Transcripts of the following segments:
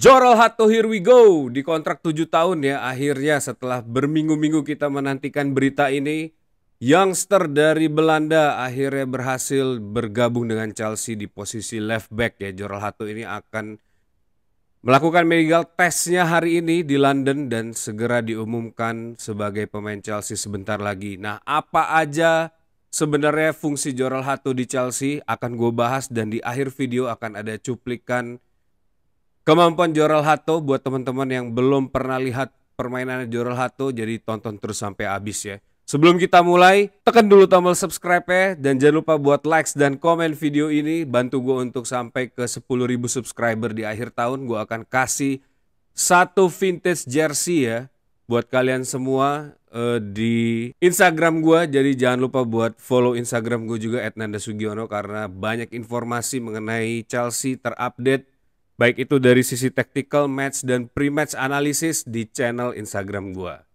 Jorel Hato, here we go. Di kontrak 7 tahun ya, akhirnya setelah berminggu-minggu kita menantikan berita ini, youngster dari Belanda akhirnya berhasil bergabung dengan Chelsea di posisi left back ya. Jorel Hato ini akan melakukan medical testnya hari ini di London dan segera diumumkan sebagai pemain Chelsea sebentar lagi. Nah, apa aja sebenarnya fungsi Jorel Hato di Chelsea akan gue bahas, dan di akhir video akan ada cuplikan kemampuan Jorel Hato buat teman-teman yang belum pernah lihat permainan Jorel Hato, jadi tonton terus sampai habis ya. Sebelum kita mulai, tekan dulu tombol subscribe-nya dan jangan lupa buat likes dan komen video ini. Bantu gue untuk sampai ke 10.000 subscriber di akhir tahun. Gue akan kasih satu vintage jersey ya buat kalian semua di Instagram gue. Jadi jangan lupa buat follow Instagram gue juga @nandasugiono, karena banyak informasi mengenai Chelsea terupdate, baik itu dari sisi tactical, match, dan pre-match analisis di channel Instagram gua.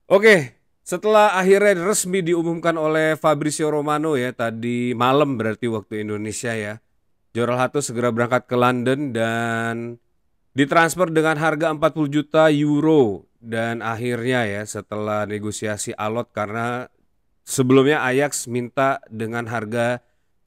Oke, setelah akhirnya resmi diumumkan oleh Fabrizio Romano ya, tadi malam berarti waktu Indonesia ya, Jorel Hato segera berangkat ke London dan ditransfer dengan harga 40 juta euro. Dan akhirnya ya, setelah negosiasi alot, karena sebelumnya Ajax minta dengan harga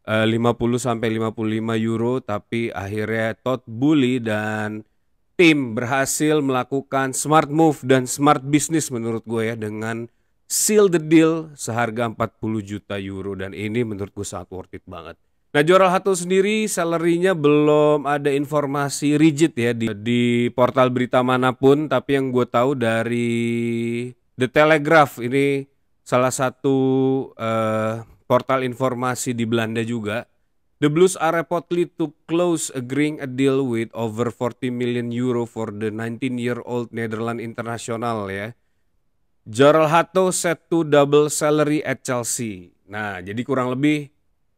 50 sampai 55 euro, tapi akhirnya Todd Boehly dan tim berhasil melakukan smart move dan smart business menurut gue ya, dengan seal the deal seharga 40 juta euro, dan ini menurut gue sangat worth it banget. Nah, Jorel Hato sendiri salary-nya belum ada informasi rigid ya di portal berita manapun, tapi yang gue tahu dari The Telegraph, ini salah satu portal informasi di Belanda juga. The Blues are reportedly to close agreeing a deal with over 40 million euro for the 19-year-old Netherlands international ya. Jorel Hato set to double salary at Chelsea. Nah, jadi kurang lebih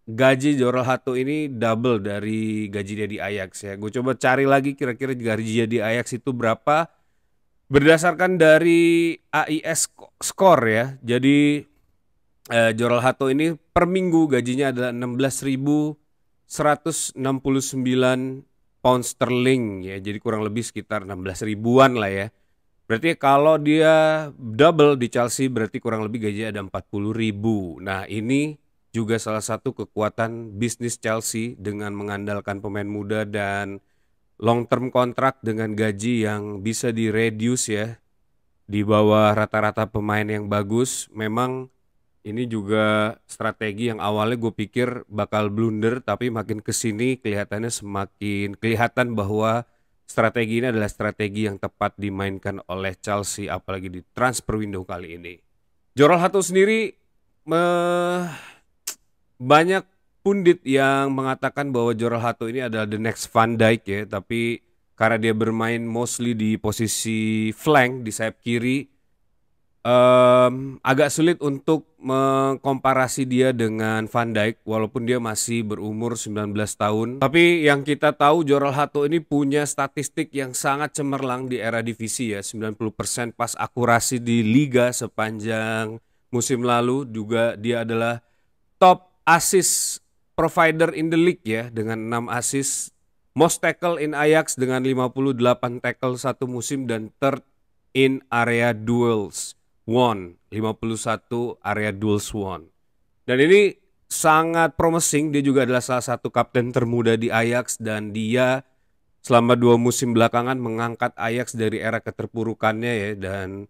gaji Jorel Hato ini double dari gajinya di Ajax ya. Gue coba cari lagi kira-kira gajinya di Ajax itu berapa berdasarkan dari AIS score ya. Jadi Jorel Hato ini per minggu gajinya adalah 16.169 pound sterling ya. Jadi kurang lebih sekitar 16 ribuan lah ya. Berarti kalau dia double di Chelsea berarti kurang lebih gajinya ada 40.000. Nah, ini juga salah satu kekuatan bisnis Chelsea dengan mengandalkan pemain muda dan long term kontrak dengan gaji yang bisa di-reduce ya, di bawah rata-rata pemain yang bagus. Memang ini juga strategi yang awalnya gue pikir bakal blunder, tapi makin kesini kelihatannya semakin kelihatan bahwa strategi ini adalah strategi yang tepat dimainkan oleh Chelsea, apalagi di transfer window kali ini. Jorel Hato sendiri banyak pundit yang mengatakan bahwa Jorel Hato ini adalah the next Van Dijk ya, tapi karena dia bermain mostly di posisi flank di sayap kiri, agak sulit untuk mengkomparasi dia dengan Van Dijk walaupun dia masih berumur 19 tahun. Tapi yang kita tahu, Jorel Hato ini punya statistik yang sangat cemerlang di era divisi ya, 90% pas akurasi di liga sepanjang musim lalu. Juga dia adalah top assist provider in the league ya, dengan 6 assist, most tackle in Ajax dengan 58 tackle satu musim, dan third in area duels won, 51 area duels won. Dan ini sangat promising. Dia juga adalah salah satu kapten termuda di Ajax, dan dia selama 2 musim belakangan mengangkat Ajax dari era keterpurukannya ya. Dan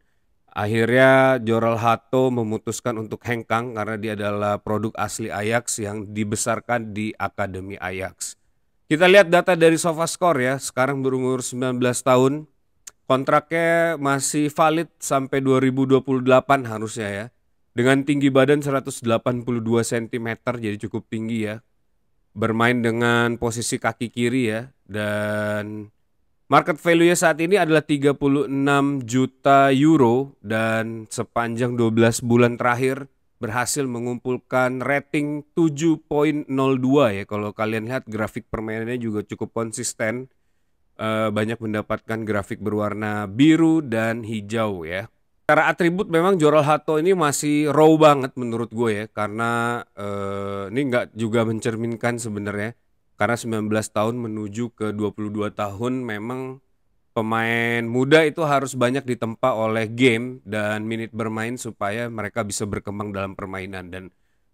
akhirnya Jorel Hato memutuskan untuk hengkang karena dia adalah produk asli Ajax yang dibesarkan di Akademi Ajax. Kita lihat data dari SofaScore ya. Sekarang berumur 19 tahun. Kontraknya masih valid sampai 2028 harusnya ya. Dengan tinggi badan 182 cm, jadi cukup tinggi ya. Bermain dengan posisi kaki kiri ya. Dan market value-nya saat ini adalah 36 juta euro. Dan sepanjang 12 bulan terakhir berhasil mengumpulkan rating 7.02 ya. Kalau kalian lihat grafik permainannya juga cukup konsisten. Banyak mendapatkan grafik berwarna biru dan hijau ya. Secara atribut memang Jorel Hato ini masih raw banget menurut gue ya, karena ini nggak juga mencerminkan sebenarnya karena 19 tahun menuju ke 22 tahun memang pemain muda itu harus banyak ditempa oleh game dan menit bermain supaya mereka bisa berkembang dalam permainan. Dan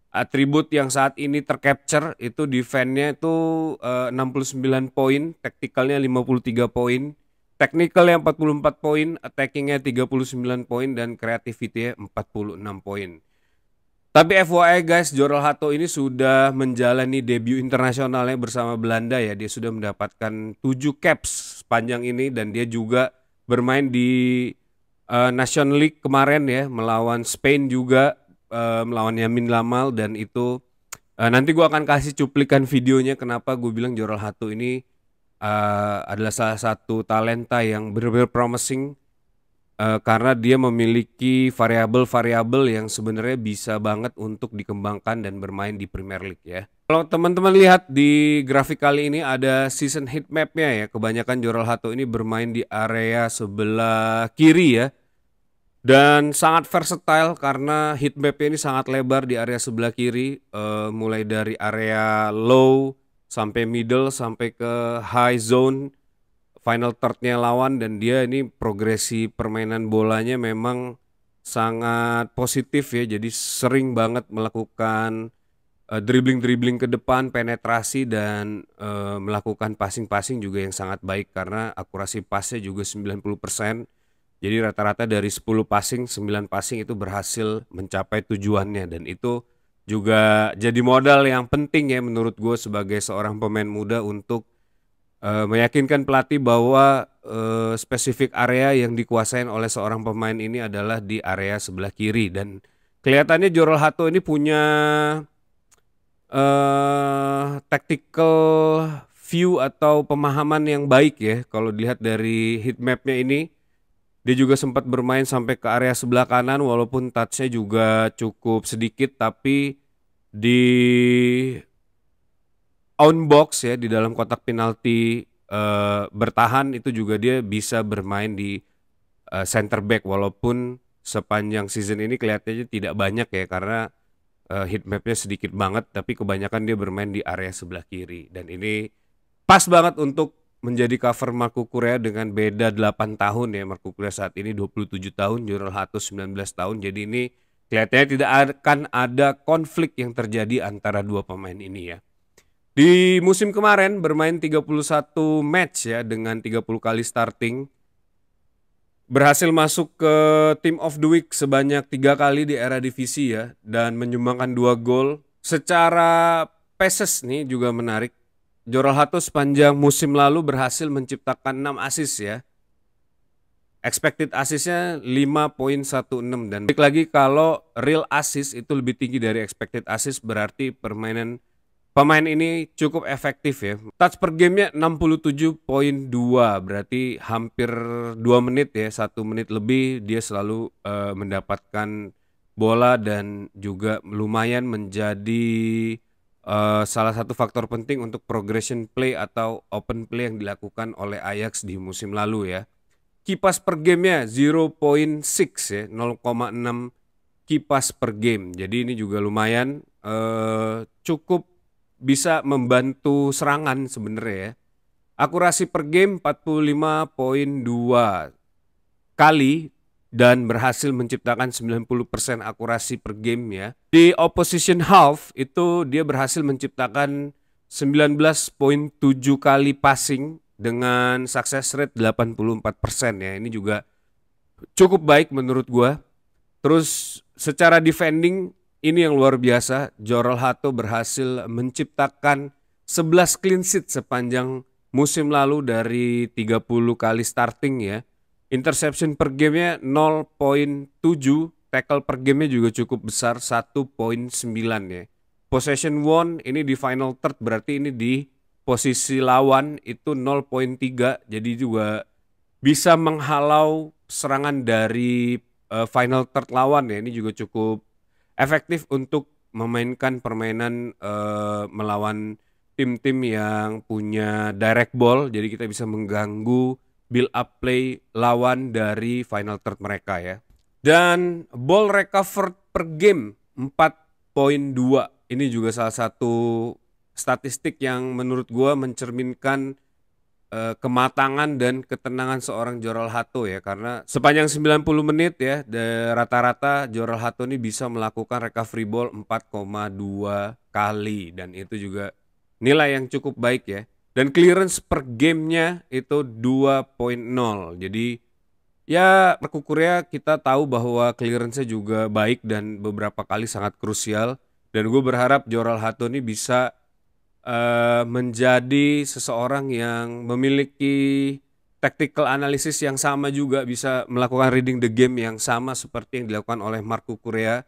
atribut yang saat ini tercapture itu defense-nya itu 69 poin, tactical-nya 53 poin, technical-nya 44 poin, attacking-nya 39 poin, dan creativity-nya 46 poin. Tapi FYI guys, Jorel Hato ini sudah menjalani debut internasionalnya bersama Belanda ya. Dia sudah mendapatkan 7 caps sepanjang ini dan dia juga bermain di National League kemarin ya, melawan Spain juga, melawan Yamin Lamal, dan itu nanti gue akan kasih cuplikan videonya kenapa gue bilang Jorel Hato ini adalah salah satu talenta yang benar-benar promising. Karena dia memiliki variabel-variabel yang sebenarnya bisa banget untuk dikembangkan dan bermain di Premier League ya. Kalau teman-teman lihat di grafik kali ini ada season heat map-nya ya. Kebanyakan Jorel Hato ini bermain di area sebelah kiri ya. Dan sangat versatile karena heat map-nya ini sangat lebar di area sebelah kiri. Mulai dari area low sampai middle sampai ke high zone. Final third-nya lawan, dan dia ini progresi permainan bolanya memang sangat positif ya. Jadi sering banget melakukan dribbling-dribbling ke depan, penetrasi, dan melakukan passing-passing juga yang sangat baik karena akurasi pasnya juga 90%. Jadi rata-rata dari 10 passing, 9 passing itu berhasil mencapai tujuannya, dan itu juga jadi modal yang penting ya menurut gue sebagai seorang pemain muda untuk meyakinkan pelatih bahwa spesifik area yang dikuasain oleh seorang pemain ini adalah di area sebelah kiri. Dan kelihatannya Jorel Hato ini punya tactical view atau pemahaman yang baik ya. Kalau dilihat dari heat map-nya ini, dia juga sempat bermain sampai ke area sebelah kanan walaupun touch-nya juga cukup sedikit, tapi di on box ya, di dalam kotak penalti bertahan itu juga dia bisa bermain di center back, walaupun sepanjang season ini kelihatannya tidak banyak ya karena heat mapnya sedikit banget, tapi kebanyakan dia bermain di area sebelah kiri. Dan ini pas banget untuk menjadi cover Marco Correa dengan beda 8 tahun ya. Marco Correa saat ini 27 tahun, Jorel Hato 19 tahun. Jadi ini kelihatannya tidak akan ada konflik yang terjadi antara dua pemain ini ya. Di musim kemarin bermain 31 match ya dengan 30 kali starting. Berhasil masuk ke Team of the Week sebanyak 3 kali di era divisi ya, dan menyumbangkan 2 gol. Secara passes nih juga menarik. Jorel Hato sepanjang musim lalu berhasil menciptakan 6 assist ya. Expected assist-nya 5.16, dan balik lagi kalau real assist itu lebih tinggi dari expected assist, berarti pemain ini cukup efektif ya. Touch per gamenya 67.2, berarti hampir 2 menit ya, 1 menit lebih dia selalu mendapatkan bola, dan juga lumayan menjadi salah satu faktor penting untuk progression play atau open play yang dilakukan oleh Ajax di musim lalu ya. Kipas per gamenya 0.6 ya, 0,6 kipas per game. Jadi ini juga lumayan cukup bisa membantu serangan sebenarnya ya. Akurasi per game 45.2 kali dan berhasil menciptakan 90% akurasi per game ya. Di opposition half itu dia berhasil menciptakan 19.7 kali passing dengan success rate 84% ya. Ini juga cukup baik menurut gua. Terus secara defending ini yang luar biasa, Jorel Hato berhasil menciptakan 11 clean sheet sepanjang musim lalu dari 30 kali starting ya. Interception per gamenya 0.7, tackle per gamenya juga cukup besar 1.9 ya. Possession won ini di final third, berarti ini di posisi lawan itu 0.3, jadi juga bisa menghalau serangan dari final third lawan ya. Ini juga cukup efektif untuk memainkan permainan melawan tim-tim yang punya direct ball, jadi kita bisa mengganggu build up play lawan dari final third mereka ya. Dan ball recovered per game 4.2, ini juga salah satu statistik yang menurut gua mencerminkan kematangan dan ketenangan seorang Jorel Hato ya, karena sepanjang 90 menit ya, rata-rata Jorel Hato ini bisa melakukan recovery ball 4,2 kali dan itu juga nilai yang cukup baik ya. Dan clearance per gamenya itu 2.0. Jadi ya Marco Korea kita tahu bahwa clearance-nya juga baik dan beberapa kali sangat krusial. Dan gue berharap Jorel Hato ini bisa menjadi seseorang yang memiliki tactical analysis yang sama juga, bisa melakukan reading the game yang sama seperti yang dilakukan oleh Marco Korea,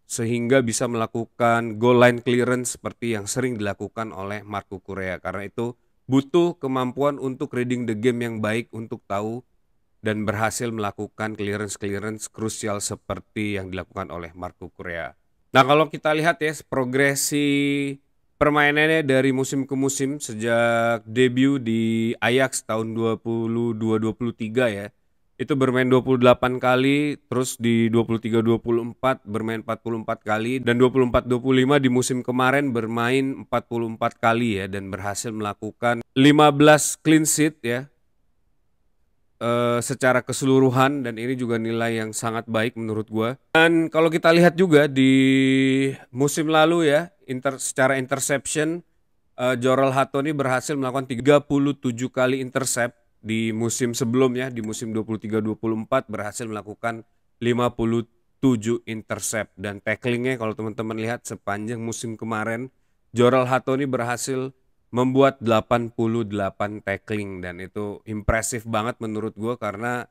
sehingga bisa melakukan goal line clearance seperti yang sering dilakukan oleh Marco Korea. Karena itu butuh kemampuan untuk reading the game yang baik untuk tahu dan berhasil melakukan clearance-clearance krusial seperti yang dilakukan oleh Marco Korea. Nah, kalau kita lihat ya progresi permainannya dari musim ke musim sejak debut di Ajax tahun 22-23 ya. Itu bermain 28 kali, terus di 23-24 bermain 44 kali, dan 24-25 di musim kemarin bermain 44 kali ya, dan berhasil melakukan 15 clean sheet ya secara keseluruhan, dan ini juga nilai yang sangat baik menurut gua. Dan kalau kita lihat juga di musim lalu ya, secara interception Jorel Hato ini berhasil melakukan 37 kali intercept. Di musim sebelumnya, di musim 23-24 berhasil melakukan 57 intercept. Dan tacklingnya kalau teman-teman lihat sepanjang musim kemarin, Jorel Hato ini berhasil membuat 88 tackling, dan itu impresif banget menurut gue, karena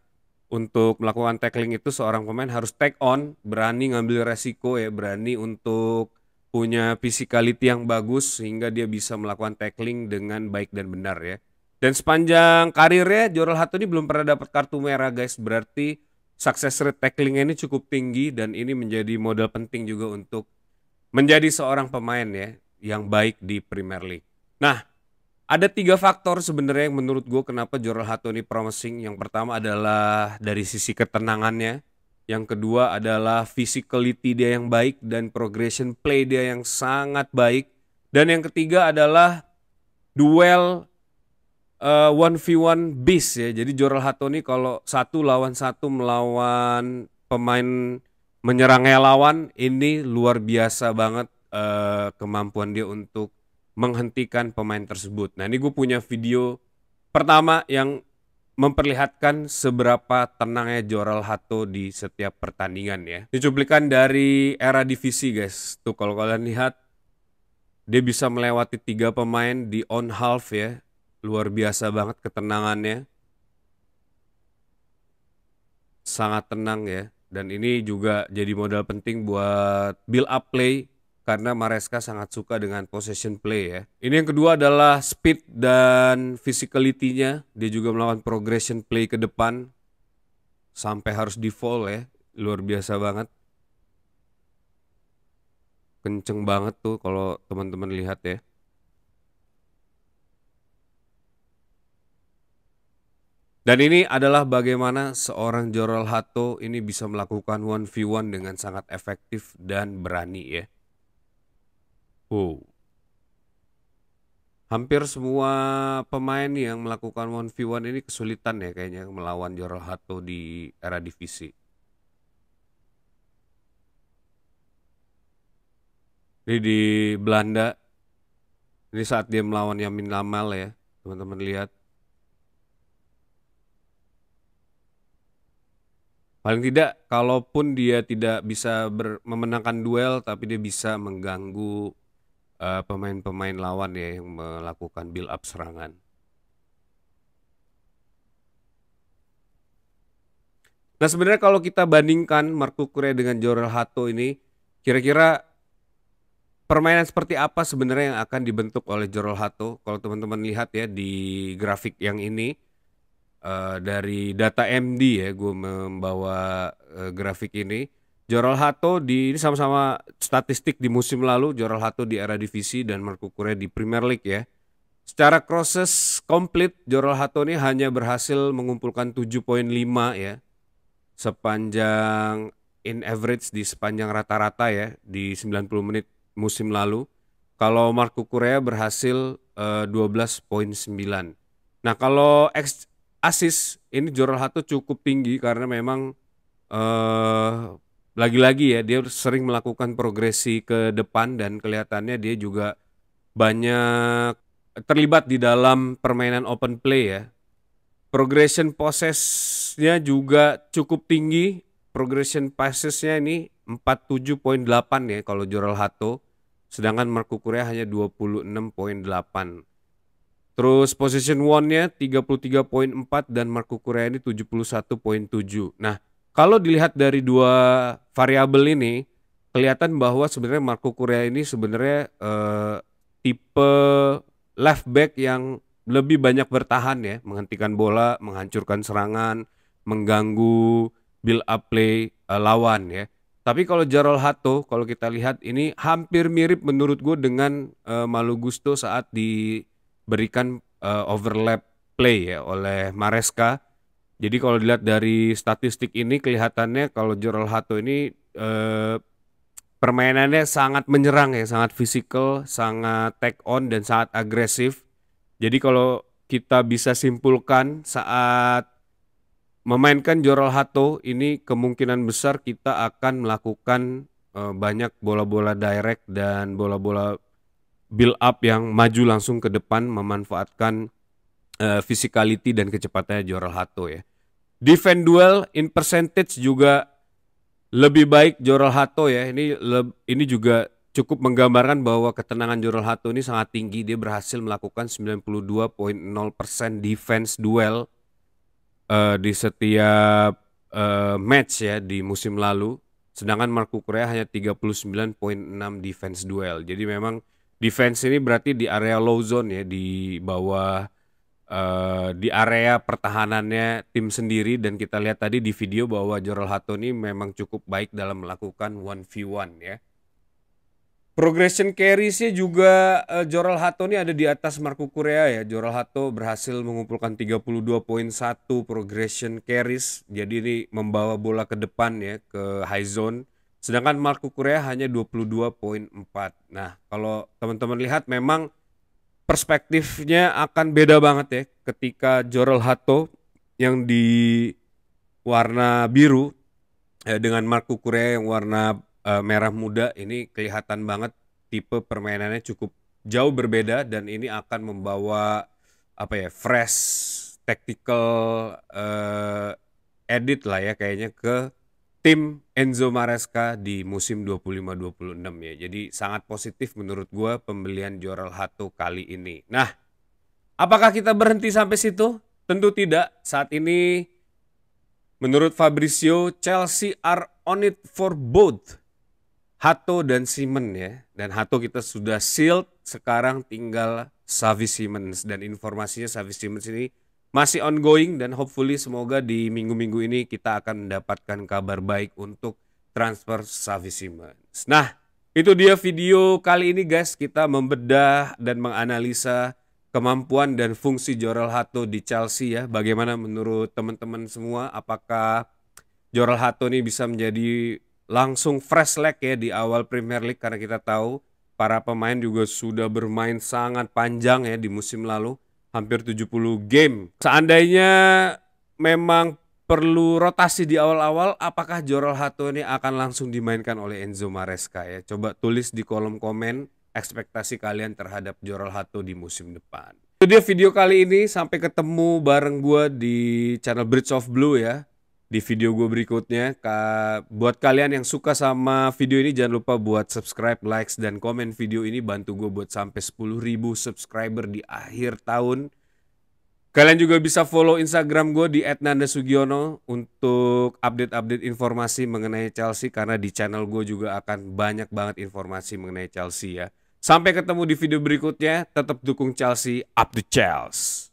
untuk melakukan tackling itu seorang pemain harus take on, berani ngambil resiko ya, berani untuk punya physicality yang bagus sehingga dia bisa melakukan tackling dengan baik dan benar ya. Dan sepanjang karirnya Jorel Hato ini belum pernah dapat kartu merah guys, berarti success rate tacklingnya ini cukup tinggi, dan ini menjadi modal penting juga untuk menjadi seorang pemain ya yang baik di Premier League. Nah, ada 3 faktor sebenarnya yang menurut gue kenapa Jorel Hato ini promising. Yang pertama adalah dari sisi ketenangannya. Yang kedua adalah physicality dia yang baik dan progression play dia yang sangat baik. Dan yang ketiga adalah duel 1v1 beast ya. Jadi Jorel Hato ini kalau 1 lawan 1 melawan pemain menyerangnya lawan, ini luar biasa banget kemampuan dia untuk menghentikan pemain tersebut. Nah, ini gue punya video pertama yang memperlihatkan seberapa tenangnya Jorel Hato di setiap pertandingan ya. Ini cuplikan dari era divisi guys. Tuh kalau kalian lihat, dia bisa melewati 3 pemain di on half ya. Luar biasa banget ketenangannya. Sangat tenang ya. Dan ini juga jadi modal penting buat build up play, karena Maresca sangat suka dengan possession play ya. Ini yang kedua adalah speed dan physicality-nya. Dia juga melakukan progression play ke depan sampai harus di fall ya. Luar biasa banget. Kenceng banget tuh kalau teman-teman lihat ya. Dan ini adalah bagaimana seorang Jorel Hato ini bisa melakukan 1v1 dengan sangat efektif dan berani ya. Hampir semua pemain yang melakukan 1v1 ini kesulitan ya kayaknya melawan Jorel Hato di era divisi. Ini di Belanda, ini saat dia melawan Yamin Lamal ya, teman-teman lihat. Paling tidak, kalaupun dia tidak bisa memenangkan duel, tapi dia bisa mengganggu pemain-pemain lawan ya yang melakukan build up serangan. Nah, sebenarnya kalau kita bandingkan Marco Korea dengan Jorel Hato ini, kira-kira permainan seperti apa sebenarnya yang akan dibentuk oleh Jorel Hato? Kalau teman-teman lihat ya di grafik yang ini, dari data MD ya, gue membawa grafik ini. Jorel Hato ini sama-sama statistik di musim lalu, Jorel Hato di era divisi dan Marco Korea di Premier League ya. Secara crosses komplit, Jorel Hato ini hanya berhasil mengumpulkan 7.5 ya, sepanjang in average di sepanjang rata-rata ya di 90 menit musim lalu. Kalau Marco Correa berhasil 12,9. Nah, kalau assist ini Jorel Hato cukup tinggi karena memang lagi-lagi ya dia sering melakukan progresi ke depan dan kelihatannya dia juga banyak terlibat di dalam permainan open play ya. Progression possess-nya juga cukup tinggi. Progression passes-nya ini 47,8 ya kalau Jorel Hato. Sedangkan Marco Correa hanya 26,8. Terus position one-nya 33,4 dan Marco Correa ini 71,7. Nah, kalau dilihat dari dua variabel ini, kelihatan bahwa sebenarnya Marco Correa ini sebenarnya tipe left back yang lebih banyak bertahan ya, menghentikan bola, menghancurkan serangan, mengganggu build up play lawan ya. Tapi kalau Jorel Hato, kalau kita lihat ini hampir mirip menurut gue dengan Malo Gusto saat diberikan overlap play ya oleh Maresca. Jadi kalau dilihat dari statistik ini kelihatannya kalau Jorel Hato ini permainannya sangat menyerang ya, sangat fisikal, sangat take on dan sangat agresif. Jadi kalau kita bisa simpulkan saat memainkan Jorel Hato ini kemungkinan besar kita akan melakukan banyak bola-bola direct dan bola-bola build up yang maju langsung ke depan memanfaatkan physicality dan kecepatannya Jorel Hato ya. Defend duel in percentage juga lebih baik Jorel Hato ya. Ini juga cukup menggambarkan bahwa ketenangan Jorel Hato ini sangat tinggi. Dia berhasil melakukan 92,0% defense duel di setiap match ya di musim lalu. Sedangkan Marco Correa hanya 39,6 defense duel. Jadi memang defense ini berarti di area low zone ya, di bawah di area pertahanannya tim sendiri. Dan kita lihat tadi di video bahwa Jorel Hato ini memang cukup baik dalam melakukan 1v1 ya. Progression carries-nya juga Jorel Hato ini ada di atas Marco Correa ya. Jorel Hato berhasil mengumpulkan 32,1 progression carries. Jadi ini membawa bola ke depan ya, ke high zone. Sedangkan Marco Correa hanya 22,4. Nah, kalau teman-teman lihat memang perspektifnya akan beda banget ya ketika Jorel Hato yang di warna biru dengan Marco Correa yang warna merah muda. Ini kelihatan banget tipe permainannya cukup jauh berbeda dan ini akan membawa fresh tactical edit lah ya kayaknya ke tim Enzo Maresca di musim 25-26 ya. Jadi sangat positif menurut gua pembelian Jorel Hato kali ini. Nah, apakah kita berhenti sampai situ? Tentu tidak. Saat ini menurut Fabrizio, Chelsea are on it for both Hato dan Simon ya. Dan Hato kita sudah sealed, sekarang tinggal Xavi Simons. Dan informasinya Xavi Simons ini masih ongoing dan hopefully semoga di minggu-minggu ini kita akan mendapatkan kabar baik untuk transfer Xavi Simons. Nah, itu dia video kali ini guys. Kita membedah dan menganalisa kemampuan dan fungsi Jorel Hato di Chelsea ya. Bagaimana menurut teman-teman semua? Apakah Jorel Hato ini bisa menjadi langsung fresh leg ya di awal Premier League, karena kita tahu para pemain juga sudah bermain sangat panjang ya di musim lalu, hampir 70 game. Seandainya memang perlu rotasi di awal-awal, apakah Jorel Hato ini akan langsung dimainkan oleh Enzo Maresca ya? Coba tulis di kolom komen ekspektasi kalian terhadap Jorel Hato di musim depan. Itu dia video kali ini, sampai ketemu bareng gue di channel Bridge of Blue ya. Di video gue berikutnya. Buat kalian yang suka sama video ini, jangan lupa buat subscribe, likes, dan komen video ini. Bantu gue buat sampai 10.000 subscriber di akhir tahun. Kalian juga bisa follow Instagram gue di @nandasugiono untuk update-update informasi mengenai Chelsea. Karena di channel gue juga akan banyak banget informasi mengenai Chelsea ya. Sampai ketemu di video berikutnya. Tetap dukung Chelsea, up the Chelsea.